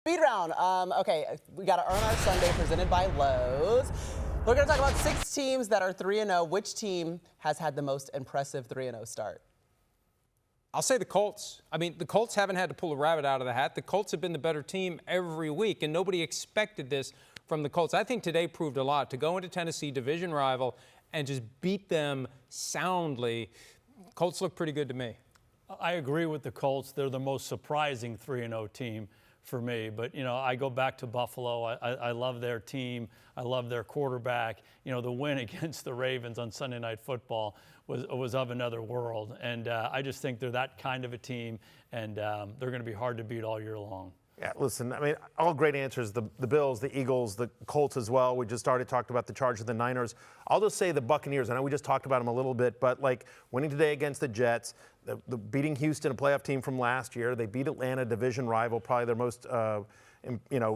Speed round. Okay, we got to earn our Sunday presented by Lowe's. We're going to talk about 6 teams that are 3-0. Which team has had the most impressive 3-0 start? I'll say the Colts. I mean, the Colts haven't had to pull a rabbit out of the hat. The Colts have been the better team every week, and nobody expected this from the Colts. I think today proved a lot. To go into Tennessee, division rival, and just beat them soundly, Colts look pretty good to me. I agree with the Colts. They're the most surprising 3-0 team for me. But, you know, I go back to Buffalo. I love their team. I love their quarterback. You know, the win against the Ravens on Sunday Night Football was of another world. And I just think they're that kind of a team, and they're going to be hard to beat all year long. Yeah, listen, I mean, all great answers. The Bills, the Eagles, the Colts as well. We just already talked about the Chargers, the Niners. I'll just say the Buccaneers. I know we just talked about them a little bit, but like winning today against the Jets, the beating Houston, a playoff team from last year. They beat Atlanta, division rival, probably their most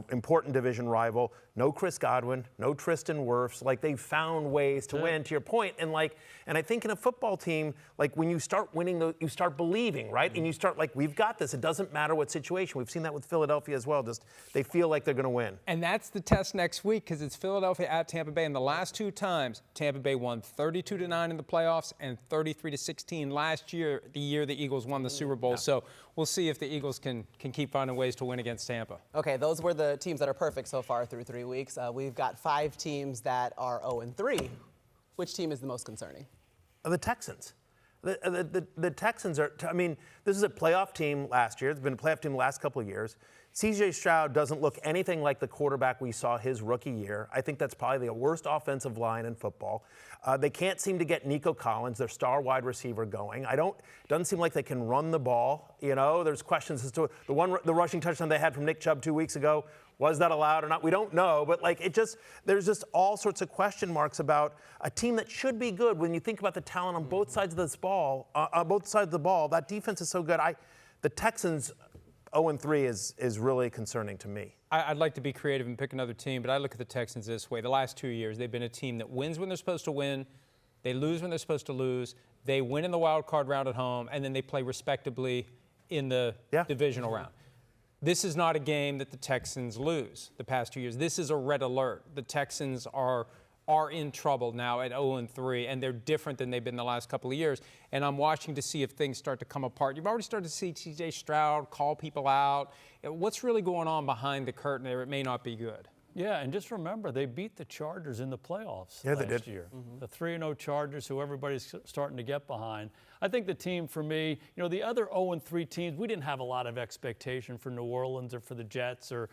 important division rival. No Chris Godwin, no Tristan Wirfs. Like, they found ways to win, to your point. And I think in a football team, like when you start winning, you start believing, right? And you start like, we've got this. It doesn't matter what situation. We've seen that with Philadelphia as well. Just they feel like they're going to win. And that's the test next week, because it's Philadelphia at Tampa Bay. And the last 2 times, Tampa Bay won 32-9 in the playoffs and 33-16 last year, the year the Eagles won the Super Bowl. Yeah. So we'll see if the Eagles can keep finding ways to win against Tampa. Okay, those were the teams that are perfect so far through 3 weeks. We've got 5 teams that are 0-3. Which team is the most concerning? The Texans. The Texans are, I mean, this is a playoff team last year. It's been a playoff team the last couple of years. C.J. Stroud doesn't look anything like the quarterback we saw his rookie year. I think that's probably the worst offensive line in football. They can't seem to get Nico Collins, their star wide receiver, going. Doesn't seem like they can run the ball. You know, there's questions as to the rushing touchdown they had from Nick Chubb 2 weeks ago. Was that allowed or not? We don't know, but there's just all sorts of question marks about a team that should be good. When you think about the talent on both sides of this ball, that defense is so good. The Texans 0-3 is really concerning to me. I'd like to be creative and pick another team, but I look at the Texans this way. The last 2 years, they've been a team that wins when they're supposed to win, they lose when they're supposed to lose, they win in the wild card round at home, and then they play respectably in the divisional round. This is not a game that the Texans lose the past 2 years. This is a red alert. The Texans are in trouble now at 0-3, and they're different than they've been the last couple of years. And I'm watching to see if things start to come apart. You've already started to see C.J. Stroud call people out. What's really going on behind the curtain there? It may not be good. Yeah, and just remember, they beat the Chargers in the playoffs last year. The 3-0 Chargers, who everybody's starting to get behind. I think the team for me, you know, the other 0-3 teams, we didn't have a lot of expectation for New Orleans or for the Jets or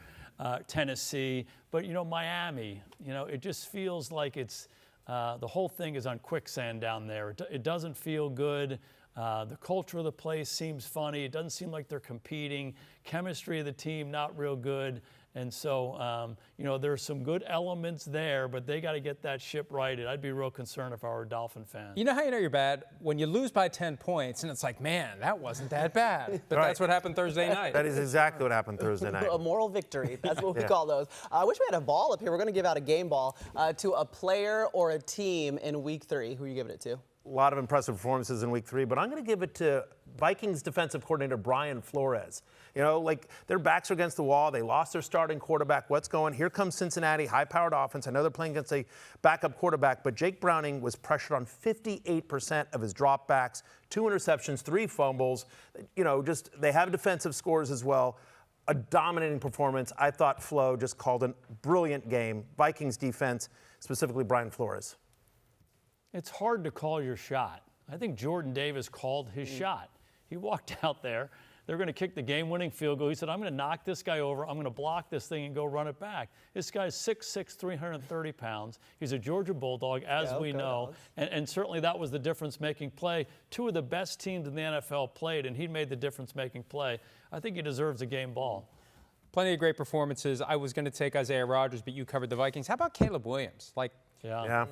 Tennessee. But, you know, Miami, you know, it just feels like it's the whole thing is on quicksand down there. It doesn't feel good. The culture of the place seems funny. It doesn't seem like they're competing. Chemistry of the team, not real good. And so, you know, there's some good elements there, but they got to get that ship righted. I'd be real concerned if I were a Dolphin fan. You know how you know you're bad? When you lose by 10 points, and it's like, man, that wasn't that bad. But that's what happened Thursday night. That is exactly what happened Thursday night. A moral victory. That's what we call those. I wish we had a ball up here. We're going to give out a game ball to a player or a team in Week 3. Who are you giving it to? A lot of impressive performances in Week 3, but I'm going to give it to Vikings defensive coordinator Brian Flores. You know, like, their backs are against the wall. They lost their starting quarterback. What's going? Here comes Cincinnati, high-powered offense. I know they're playing against a backup quarterback, but Jake Browning was pressured on 58% of his dropbacks, 2 interceptions, 3 fumbles. You know, just they have defensive scores as well. A dominating performance. I thought Flo just called a brilliant game. Vikings defense, specifically Brian Flores. It's hard to call your shot. I think Jordan Davis called his shot. He walked out there. They're going to kick the game-winning field goal. He said, I'm going to knock this guy over. I'm going to block this thing and go run it back. This guy's 6'6", 330 pounds. He's a Georgia Bulldog, as we know. And certainly that was the difference-making play. 2 of the best teams in the NFL played, and he made the difference-making play. I think he deserves a game ball. Plenty of great performances. I was going to take Isaiah Rodgers, but you covered the Vikings. How about Caleb Williams?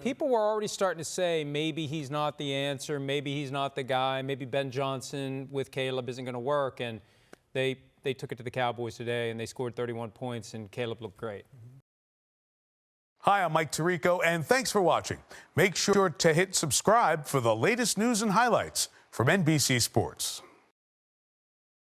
People were already starting to say maybe he's not the answer, maybe he's not the guy, maybe Ben Johnson with Caleb isn't going to work. And they took it to the Cowboys today, and they scored 31 points, and Caleb looked great. Hi, I'm Mike Tirico, and thanks for watching. Make sure to hit subscribe for the latest news and highlights from NBC Sports.